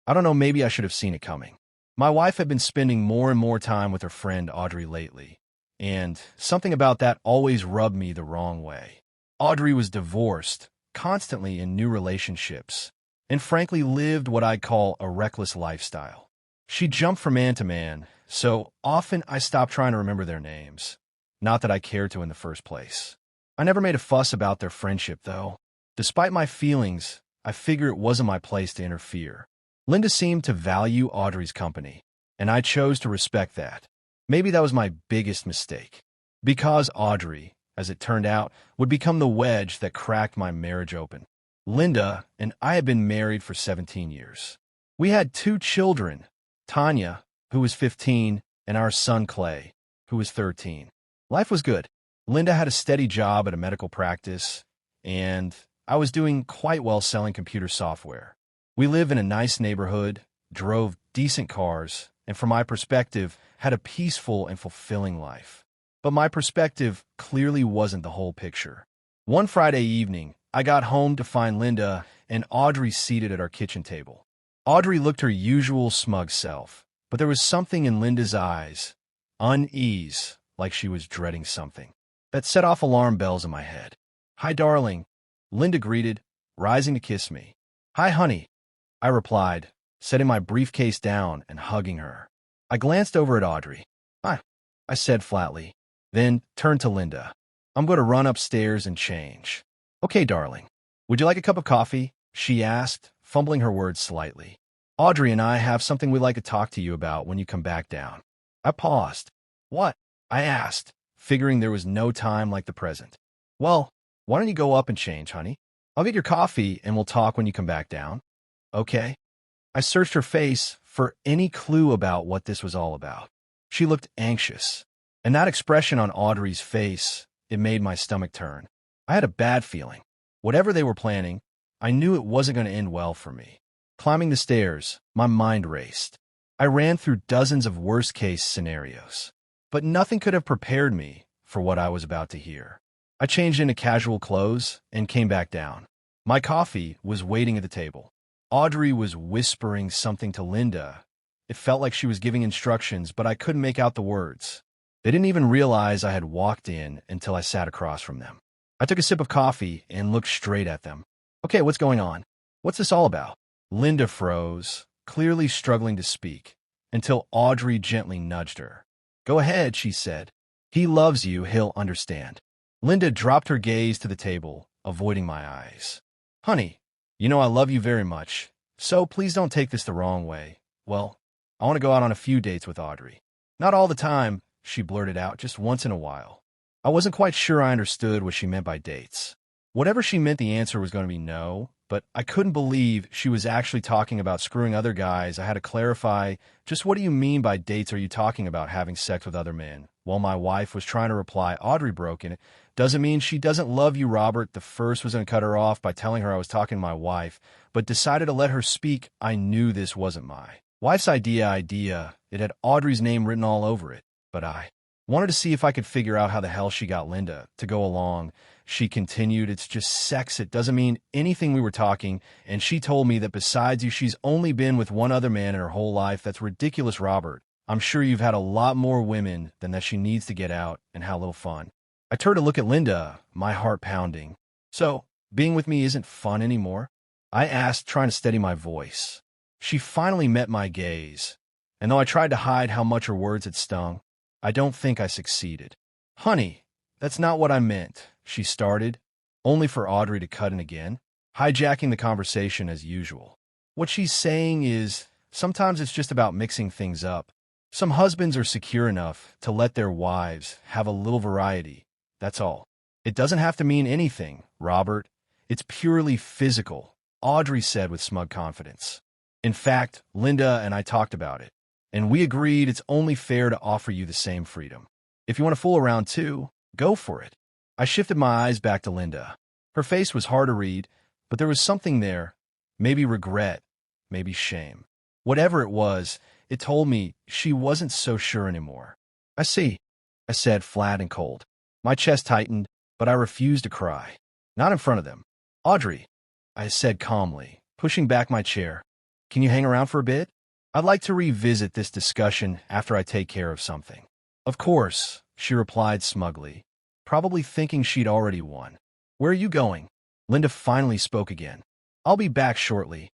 I don't know, maybe I should have seen it coming. My wife had been spending more and more time with her friend Audrey lately, and something about that always rubbed me the wrong way. Audrey was divorced, constantly in new relationships, and frankly lived what I'd call a reckless lifestyle. She jumped from man to man, so often I stopped trying to remember their names. Not that I cared to in the first place. I never made a fuss about their friendship, though. Despite my feelings, I figure it wasn't my place to interfere. Linda seemed to value Audrey's company, and I chose to respect that. Maybe that was my biggest mistake. Because Audrey, as it turned out, would become the wedge that cracked my marriage open. Linda and I had been married for 17 years. We had 2 children, Tanya, who was 15, and our son Clay, who was 13. Life was good. Linda had a steady job at a medical practice, and I was doing quite well selling computer software. We lived in a nice neighborhood, drove decent cars, and from my perspective, had a peaceful and fulfilling life. But my perspective clearly wasn't the whole picture. One Friday evening, I got home to find Linda and Audrey seated at our kitchen table. Audrey looked her usual smug self, but there was something in Linda's eyes, unease, like she was dreading something, that set off alarm bells in my head. "Hi, darling," Linda greeted, rising to kiss me. "Hi, honey," I replied, setting my briefcase down and hugging her. I glanced over at Audrey. "Hi," I said flatly, then turned to Linda. "I'm going to run upstairs and change." "Okay, darling. Would you like a cup of coffee?" she asked, fumbling her words slightly. "Audrey and I have something we'd like to talk to you about when you come back down." I paused. "What?" I asked, figuring there was no time like the present. "Well, why don't you go up and change, honey? I'll get your coffee and we'll talk when you come back down." "Okay." I searched her face for any clue about what this was all about. She looked anxious, and that expression on Audrey's face, it made my stomach turn. I had a bad feeling. Whatever they were planning, I knew it wasn't going to end well for me. Climbing the stairs, my mind raced. I ran through dozens of worst-case scenarios, but nothing could have prepared me for what I was about to hear. I changed into casual clothes and came back down. My coffee was waiting at the table. Audrey was whispering something to Linda. It felt like she was giving instructions, but I couldn't make out the words. They didn't even realize I had walked in until I sat across from them. I took a sip of coffee and looked straight at them. "Okay, what's going on? What's this all about?" Linda froze, clearly struggling to speak, until Audrey gently nudged her. "Go ahead," she said. "He loves you, he'll understand." Linda dropped her gaze to the table, avoiding my eyes. "Honey, you know I love you very much, so please don't take this the wrong way. Well, I want to go out on a few dates with Audrey." "Not all the time," she blurted out, "just once in a while." I wasn't quite sure I understood what she meant by dates. Whatever she meant, the answer was going to be no, but I couldn't believe she was actually talking about screwing other guys. I had to clarify, "Just what do you mean by dates? Are you talking about having sex with other men?" While my wife was trying to reply, Audrey broke in. "Doesn't mean she doesn't love you, Robert." The first was going to cut her off by telling her I was talking to my wife, but decided to let her speak. I knew this wasn't my wife's idea. It had Audrey's name written all over it, but I wanted to see if I could figure out how the hell she got Linda to go along. She continued, "It's just sex. It doesn't mean anything. We were talking, and she told me that besides you, she's only been with one other man in her whole life. That's ridiculous, Robert. I'm sure you've had a lot more women than that. She needs to get out and have a little fun." I turned to look at Linda, my heart pounding. "So, being with me isn't fun anymore?" I asked, trying to steady my voice. She finally met my gaze, and though I tried to hide how much her words had stung, I don't think I succeeded. "Honey, that's not what I meant," she started, only for Audrey to cut in again, hijacking the conversation as usual. "What she's saying is, sometimes it's just about mixing things up. Some husbands are secure enough to let their wives have a little variety. That's all. It doesn't have to mean anything, Robert. It's purely physical," Audrey said with smug confidence. "In fact, Linda and I talked about it, and we agreed it's only fair to offer you the same freedom. If you want to fool around too, go for it." I shifted my eyes back to Linda. Her face was hard to read, but there was something there, maybe regret, maybe shame. Whatever it was, it told me she wasn't so sure anymore. "I see," I said, flat and cold. My chest tightened, but I refused to cry. "Not in front of them." "Audrey," I said calmly, pushing back my chair, Can you hang around for a bit? I'd like to revisit this discussion after I take care of something. Of course, she replied smugly, probably thinking she'd already won. Where are you going? Linda finally spoke again. I'll be back shortly,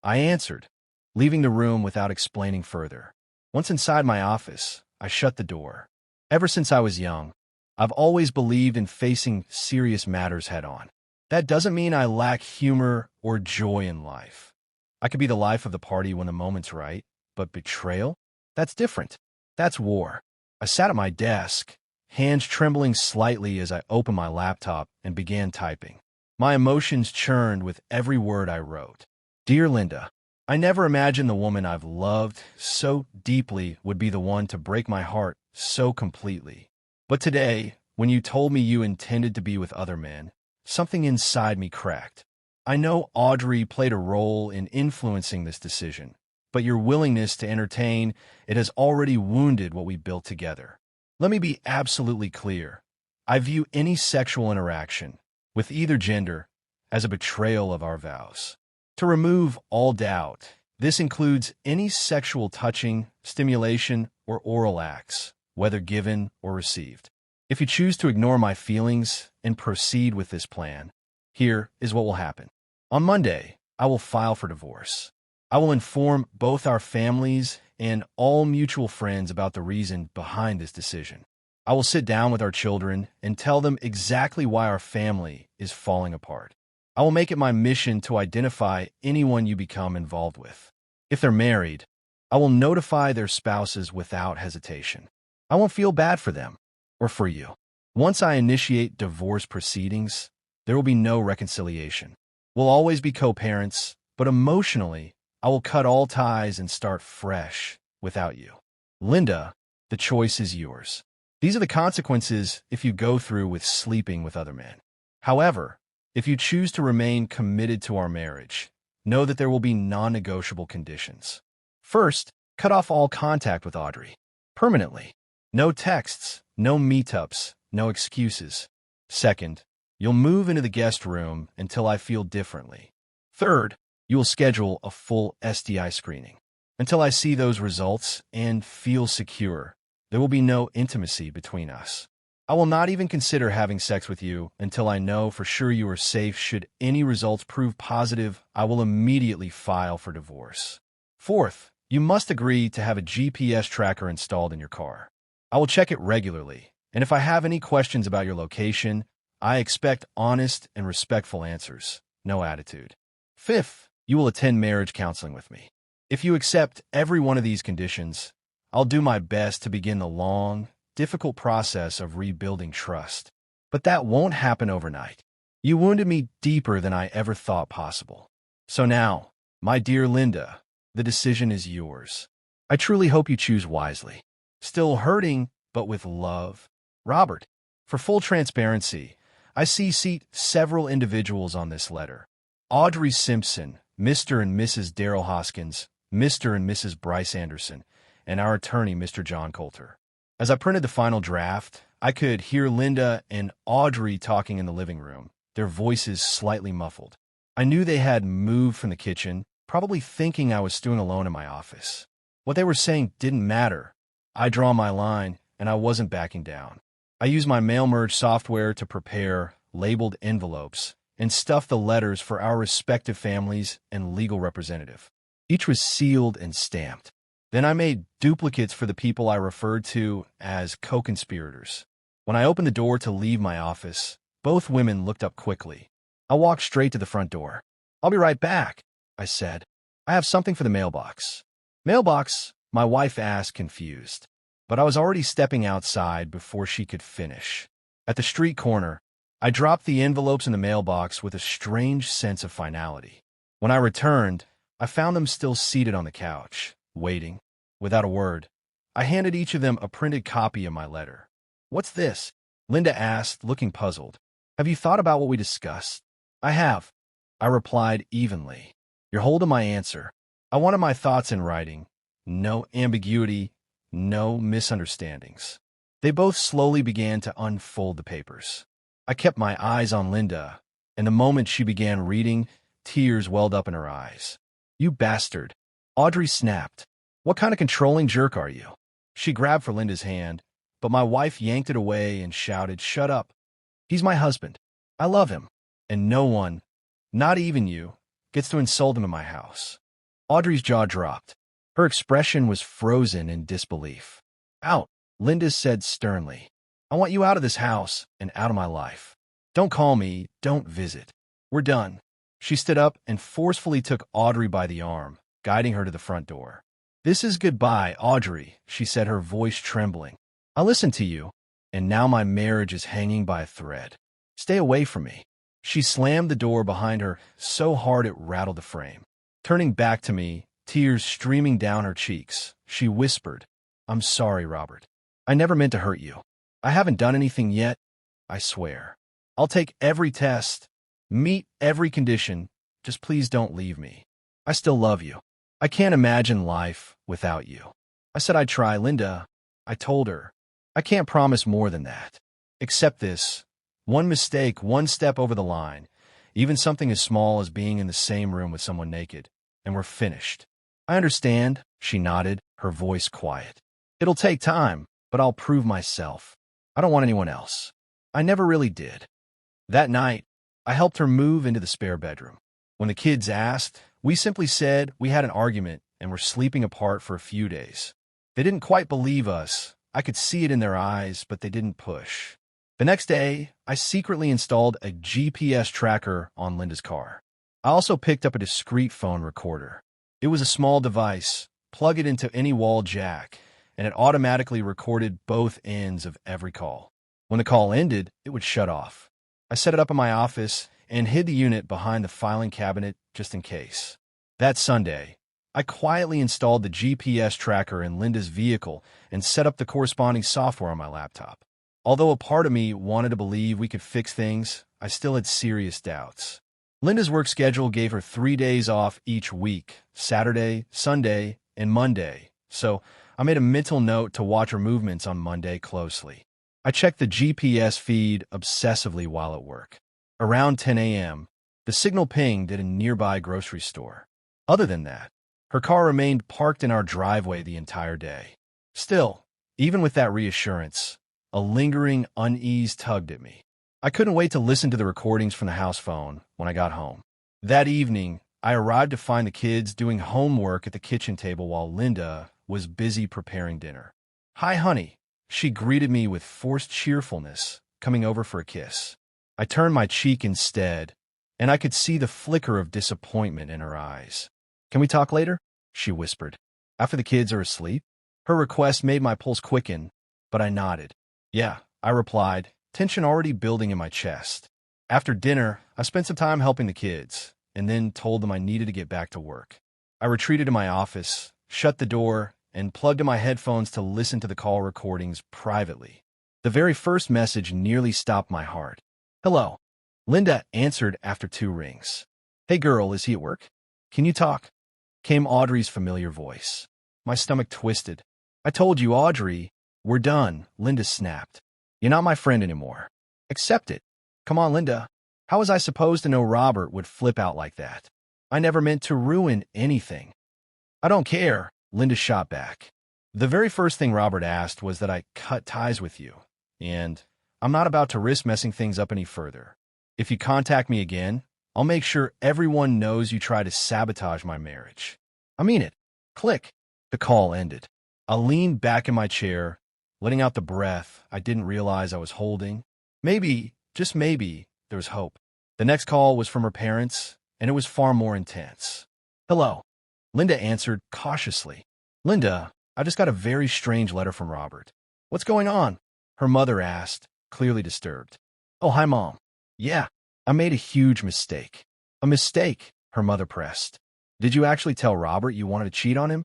I answered, leaving the room without explaining further. Once inside my office, I shut the door. Ever since I was young, I've always believed in facing serious matters head-on. That doesn't mean I lack humor or joy in life. I could be the life of the party when the moment's right, but betrayal? That's different. That's war. I sat at my desk, hands trembling slightly as I opened my laptop and began typing. My emotions churned with every word I wrote. Dear Linda, I never imagined the woman I've loved so deeply would be the one to break my heart so completely. But today, when you told me you intended to be with other men, something inside me cracked. I know Audrey played a role in influencing this decision, but your willingness to entertain it has already wounded what we built together. Let me be absolutely clear. I view any sexual interaction, with either gender, as a betrayal of our vows. To remove all doubt, this includes any sexual touching, stimulation, or oral acts, whether given or received. If you choose to ignore my feelings and proceed with this plan, here is what will happen. On Monday, I will file for divorce. I will inform both our families and all mutual friends about the reason behind this decision. I will sit down with our children and tell them exactly why our family is falling apart. I will make it my mission to identify anyone you become involved with. If they're married, I will notify their spouses without hesitation. I won't feel bad for them or for you. Once I initiate divorce proceedings, there will be no reconciliation. We'll always be co-parents, but emotionally, I will cut all ties and start fresh without you. Linda, the choice is yours. These are the consequences if you go through with sleeping with other men. However, if you choose to remain committed to our marriage, know that there will be non-negotiable conditions. First, cut off all contact with Audrey. Permanently. No texts, no meetups, no excuses. Second, you'll move into the guest room until I feel differently. Third, you will schedule a full STI screening. Until I see those results and feel secure, there will be no intimacy between us. I will not even consider having sex with you until I know for sure you are safe. Should any results prove positive, I will immediately file for divorce. Fourth, you must agree to have a GPS tracker installed in your car. I will check it regularly, and if I have any questions about your location, I expect honest and respectful answers, no attitude. Fifth, you will attend marriage counseling with me. If you accept every one of these conditions, I'll do my best to begin the long, difficult process of rebuilding trust. But that won't happen overnight. You wounded me deeper than I ever thought possible. So now, my dear Linda, the decision is yours. I truly hope you choose wisely. Still hurting, but with love. Robert. For full transparency, I CC'd several individuals on this letter. Audrey Simpson, Mr. and Mrs. Daryl Hoskins, Mr. and Mrs. Bryce Anderson, and our attorney, Mr. John Coulter. As I printed the final draft, I could hear Linda and Audrey talking in the living room, their voices slightly muffled. I knew they had moved from the kitchen, probably thinking I was stewing alone in my office. What they were saying didn't matter. I draw my line, and I wasn't backing down. I used my mail merge software to prepare labeled envelopes and stuff the letters for our respective families and legal representative. Each was sealed and stamped. Then I made duplicates for the people I referred to as co-conspirators. When I opened the door to leave my office, both women looked up quickly. I walked straight to the front door. I'll be right back, I said. I have something for the mailbox. Mailbox? My wife asked, confused. But I was already stepping outside before she could finish. At the street corner, I dropped the envelopes in the mailbox with a strange sense of finality. When I returned, I found them still seated on the couch, waiting. Without a word, I handed each of them a printed copy of my letter. What's this? Linda asked, looking puzzled. Have you thought about what we discussed? I have, I replied evenly. You're holding my answer. I wanted my thoughts in writing. No ambiguity, no misunderstandings. They both slowly began to unfold the papers. I kept my eyes on Linda, and the moment she began reading, tears welled up in her eyes. You bastard, Audrey snapped. What kind of controlling jerk are you? She grabbed for Linda's hand, but my wife yanked it away and shouted, "Shut up. He's my husband. I love him. And no one, not even you, gets to insult him in my house." Audrey's jaw dropped. Her expression was frozen in disbelief. "Out," Linda said sternly. "I want you out of this house and out of my life. Don't call me, don't visit. We're done." She stood up and forcefully took Audrey by the arm, guiding her to the front door. "This is goodbye, Audrey," she said, her voice trembling. "I listened to you, and now my marriage is hanging by a thread. Stay away from me." She slammed the door behind her so hard it rattled the frame. Turning back to me, tears streaming down her cheeks, she whispered, "I'm sorry, Robert. I never meant to hurt you. I haven't done anything yet, I swear. I'll take every test, meet every condition, just please don't leave me. I still love you. I can't imagine life without you." I said I'd try, Linda. I told her. I can't promise more than that. Accept this. One mistake, one step over the line, even something as small as being in the same room with someone naked, and we're finished. "I understand," she nodded, her voice quiet. "It'll take time, but I'll prove myself. I don't want anyone else. I never really did." That night, I helped her move into the spare bedroom. When the kids asked, we simply said we had an argument and were sleeping apart for a few days. They didn't quite believe us. I could see it in their eyes, but they didn't push. The next day, I secretly installed a GPS tracker on Linda's car. I also picked up a discreet phone recorder. It was a small device, plug it into any wall jack, and it automatically recorded both ends of every call. When the call ended, it would shut off. I set it up in my office and hid the unit behind the filing cabinet just in case. That Sunday, I quietly installed the GPS tracker in Linda's vehicle and set up the corresponding software on my laptop. Although a part of me wanted to believe we could fix things, I still had serious doubts. Linda's work schedule gave her 3 days off each week, Saturday, Sunday, and Monday, so I made a mental note to watch her movements on Monday closely. I checked the GPS feed obsessively while at work. Around 10 a.m., the signal pinged at a nearby grocery store. Other than that, her car remained parked in our driveway the entire day. Still, even with that reassurance, a lingering unease tugged at me. I couldn't wait to listen to the recordings from the house phone when I got home. That evening, I arrived to find the kids doing homework at the kitchen table while Linda was busy preparing dinner. "Hi, honey," she greeted me with forced cheerfulness, coming over for a kiss. I turned my cheek instead, and I could see the flicker of disappointment in her eyes. "Can we talk later?" she whispered. "After the kids are asleep?" Her request made my pulse quicken, but I nodded. "Yeah," I replied, tension already building in my chest. After dinner, I spent some time helping the kids, and then told them I needed to get back to work. I retreated to my office, shut the door, and plugged in my headphones to listen to the call recordings privately. The very first message nearly stopped my heart. "Hello." Linda answered after 2 rings. "Hey girl, is he at work? Can you talk?" Came Audrey's familiar voice. My stomach twisted. "I told you, Audrey, we're done," Linda snapped. "You're not my friend anymore. Accept it." "Come on, Linda. How was I supposed to know Robert would flip out like that? I never meant to ruin anything." "I don't care," Linda shot back. "The very first thing Robert asked was that I cut ties with you, and I'm not about to risk messing things up any further. If you contact me again, I'll make sure everyone knows you tried to sabotage my marriage. I mean it." Click. The call ended. I leaned back in my chair, letting out the breath I didn't realize I was holding. Maybe, just maybe, there was hope. The next call was from her parents, and it was far more intense. "Hello." Linda answered cautiously. "Linda, I just got a very strange letter from Robert." "What's going on?" her mother asked, clearly disturbed. "Oh, hi, Mom. Yeah, I made a huge mistake." "A mistake?" her mother pressed. "Did you actually tell Robert you wanted to cheat on him?"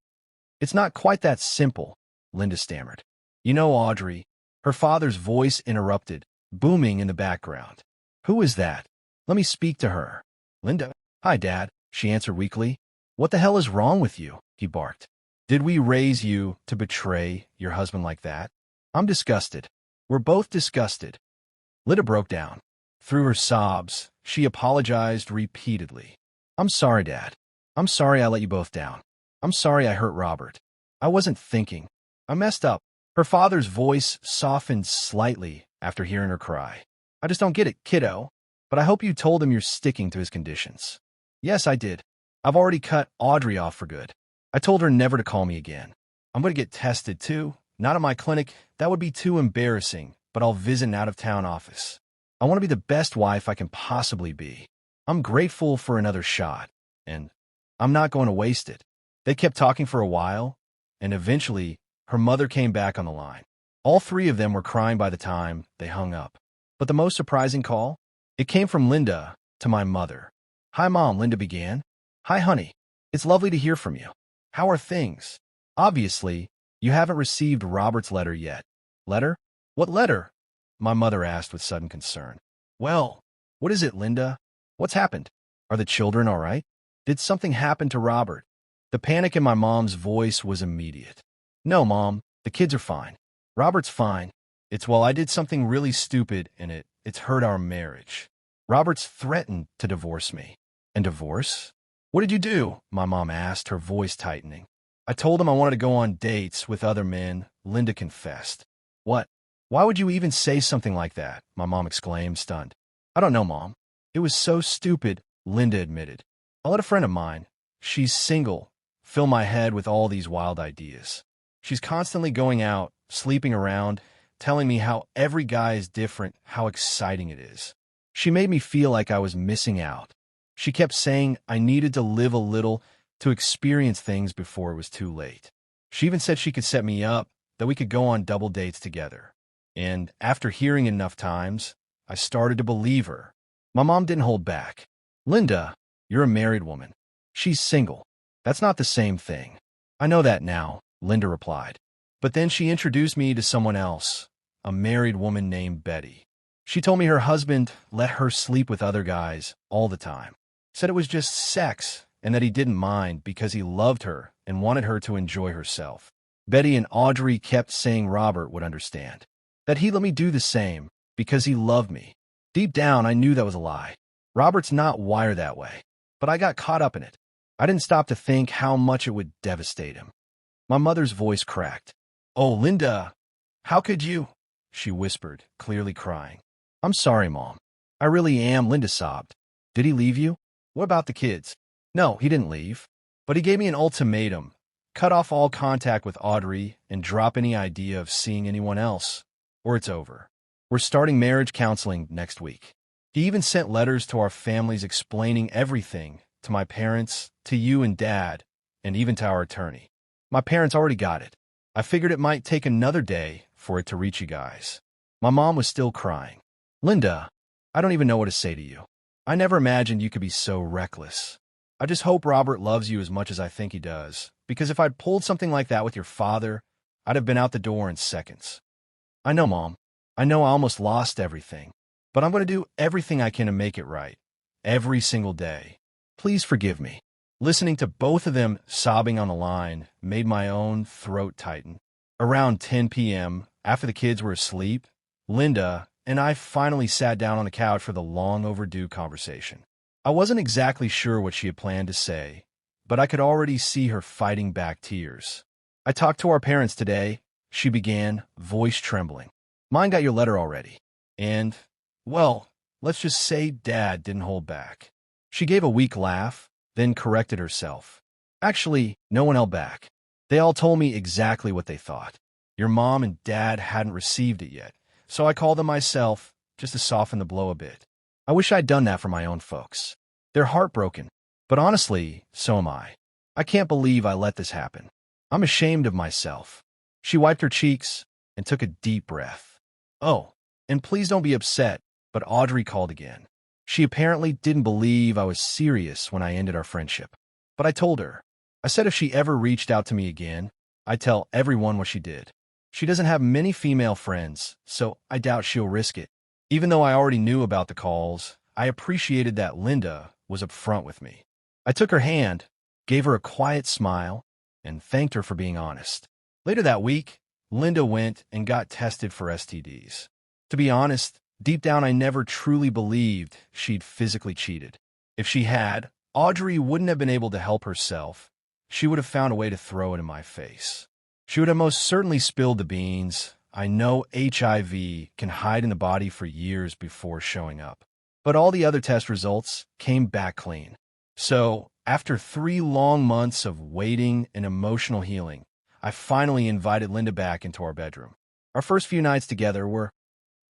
"It's not quite that simple," Linda stammered. "You know, Audrey," her father's voice interrupted, booming in the background. "Who is that? Let me speak to her." "Linda." "Hi, Dad," she answered weakly. "What the hell is wrong with you?" he barked. "Did we raise you to betray your husband like that?" "I'm disgusted. We're both disgusted." Linda broke down. Through her sobs, she apologized repeatedly. "I'm sorry, Dad. I'm sorry I let you both down. I'm sorry I hurt Robert. I wasn't thinking. I messed up. Her father's voice softened slightly after hearing her cry. I just don't get it, kiddo. But I hope you told him you're sticking to his conditions. Yes, I did. I've already cut Audrey off for good. I told her never to call me again. I'm going to get tested too. Not at my clinic. That would be too embarrassing, but I'll visit an out-of-town office. I want to be the best wife I can possibly be. I'm grateful for another shot, and I'm not going to waste it. They kept talking for a while, and eventually, her mother came back on the line. All three of them were crying by the time they hung up. But the most surprising call? It came from Linda to my mother. Hi, Mom, Linda began. Hi, honey. It's lovely to hear from you. How are things? Obviously, you haven't received Robert's letter yet. Letter? What letter? My mother asked with sudden concern. Well, what is it, Linda? What's happened? Are the children all right? Did something happen to Robert? The panic in my mom's voice was immediate. No, Mom, the kids are fine. Robert's fine. Well, I did something really stupid and it's hurt our marriage. Robert's threatened to divorce me. And divorce? What did you do? My mom asked, her voice tightening. I told him I wanted to go on dates with other men, Linda confessed. What? Why would you even say something like that? My mom exclaimed, stunned. I don't know, Mom. It was so stupid, Linda admitted. I'll let a friend of mine, she's single, fill my head with all these wild ideas. She's constantly going out, sleeping around, telling me how every guy is different, how exciting it is. She made me feel like I was missing out. She kept saying I needed to live a little to experience things before it was too late. She even said she could set me up, that we could go on double dates together. And after hearing it enough times, I started to believe her. My mom didn't hold back. Linda, you're a married woman. She's single. That's not the same thing. I know that now, Linda replied. But then she introduced me to someone else, a married woman named Betty. She told me her husband let her sleep with other guys all the time. Said it was just sex and that he didn't mind because he loved her and wanted her to enjoy herself. Betty and Audrey kept saying Robert would understand. That he'd let me do the same because he loved me. Deep down, I knew that was a lie. Robert's not wired that way. But I got caught up in it. I didn't stop to think how much it would devastate him. My mother's voice cracked. Oh, Linda, how could you? She whispered, clearly crying. I'm sorry, Mom. I really am, Linda sobbed. Did he leave you? What about the kids? No, he didn't leave. But he gave me an ultimatum. Cut off all contact with Audrey and drop any idea of seeing anyone else, or it's over. We're starting marriage counseling next week. He even sent letters to our families explaining everything, to my parents, to you and Dad, and even to our attorney. My parents already got it. I figured it might take another day for it to reach you guys. My mom was still crying. Linda, I don't even know what to say to you. I never imagined you could be so reckless. I just hope Robert loves you as much as I think he does, because if I'd pulled something like that with your father, I'd have been out the door in seconds. I know, Mom. I know I almost lost everything, but I'm going to do everything I can to make it right. Every single day. Please forgive me. Listening to both of them sobbing on the line made my own throat tighten. Around 10 p.m., after the kids were asleep, Linda and I finally sat down on the couch for the long overdue conversation. I wasn't exactly sure what she had planned to say, but I could already see her fighting back tears. I talked to our parents today, she began, voice trembling. Mine got your letter already. And, well, let's just say Dad didn't hold back. She gave a weak laugh, then corrected herself. Actually, no one held back. They all told me exactly what they thought. Your mom and Dad hadn't received it yet, so I called them myself, just to soften the blow a bit. I wish I'd done that for my own folks. They're heartbroken, but honestly, so am I. I can't believe I let this happen. I'm ashamed of myself. She wiped her cheeks and took a deep breath. Oh, and please don't be upset, but Audrey called again. She apparently didn't believe I was serious when I ended our friendship. But I told her. I said if she ever reached out to me again, I'd tell everyone what she did. She doesn't have many female friends, so I doubt she'll risk it. Even though I already knew about the calls, I appreciated that Linda was upfront with me. I took her hand, gave her a quiet smile, and thanked her for being honest. Later that week, Linda went and got tested for STDs. To be honest, deep down I never truly believed she'd physically cheated. If she had, Audrey wouldn't have been able to help herself. she would have found a way to throw it in my face. She would have most certainly spilled the beans. I know HIV can hide in the body for years before showing up. But all the other test results came back clean. So, after 3 long months of waiting and emotional healing, I finally invited Linda back into our bedroom. Our first few nights together were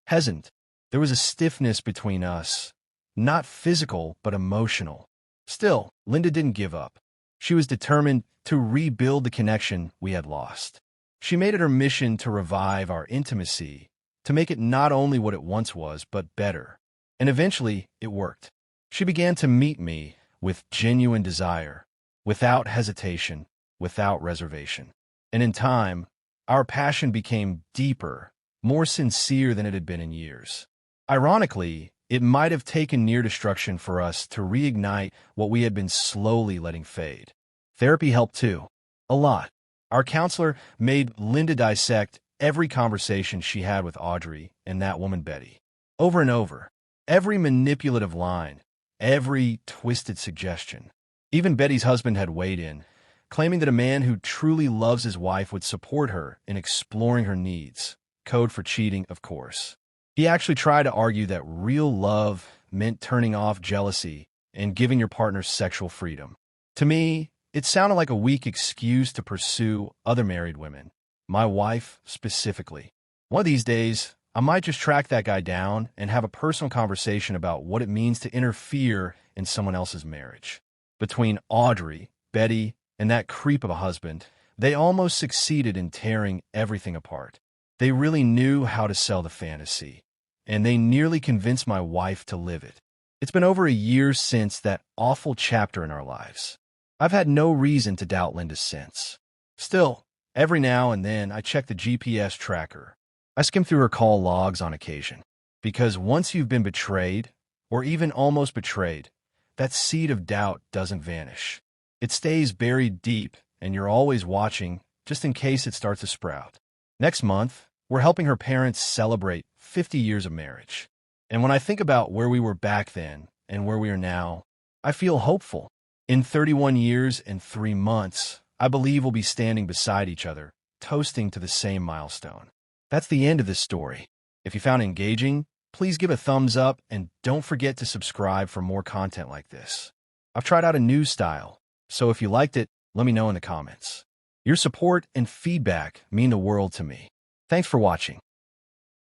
hesitant. There was a stiffness between us, not physical, but emotional. Still, Linda didn't give up. She was determined to rebuild the connection we had lost. She made it her mission to revive our intimacy, to make it not only what it once was, but better. And eventually, it worked. She began to meet me with genuine desire, without hesitation, without reservation. And in time, our passion became deeper, more sincere than it had been in years. Ironically, it might have taken near destruction for us to reignite what we had been slowly letting fade. Therapy helped too. A lot. Our counselor made Linda dissect every conversation she had with Audrey and that woman Betty. Over and over. Every manipulative line. Every twisted suggestion. Even Betty's husband had weighed in, claiming that a man who truly loves his wife would support her in exploring her needs. Code for cheating, of course. He actually tried to argue that real love meant turning off jealousy and giving your partner sexual freedom. To me, it sounded like a weak excuse to pursue other married women, my wife specifically. One of these days, I might just track that guy down and have a personal conversation about what it means to interfere in someone else's marriage. Between Audrey, Betty, and that creep of a husband, they almost succeeded in tearing everything apart. They really knew how to sell the fantasy, and they nearly convinced my wife to live it. It's been over a year since that awful chapter in our lives. I've had no reason to doubt Linda since. Still, every now and then I check the GPS tracker. I skim through her call logs on occasion. Because once you've been betrayed, or even almost betrayed, that seed of doubt doesn't vanish. It stays buried deep, and you're always watching, just in case it starts to sprout. Next month, we're helping her parents celebrate 50 years of marriage. And when I think about where we were back then and where we are now, I feel hopeful. In 31 years and 3 months, I believe we'll be standing beside each other, toasting to the same milestone. That's the end of this story. If you found it engaging, please give a thumbs up and don't forget to subscribe for more content like this. I've tried out a new style, so if you liked it, let me know in the comments. Your support and feedback mean the world to me. Thanks for watching.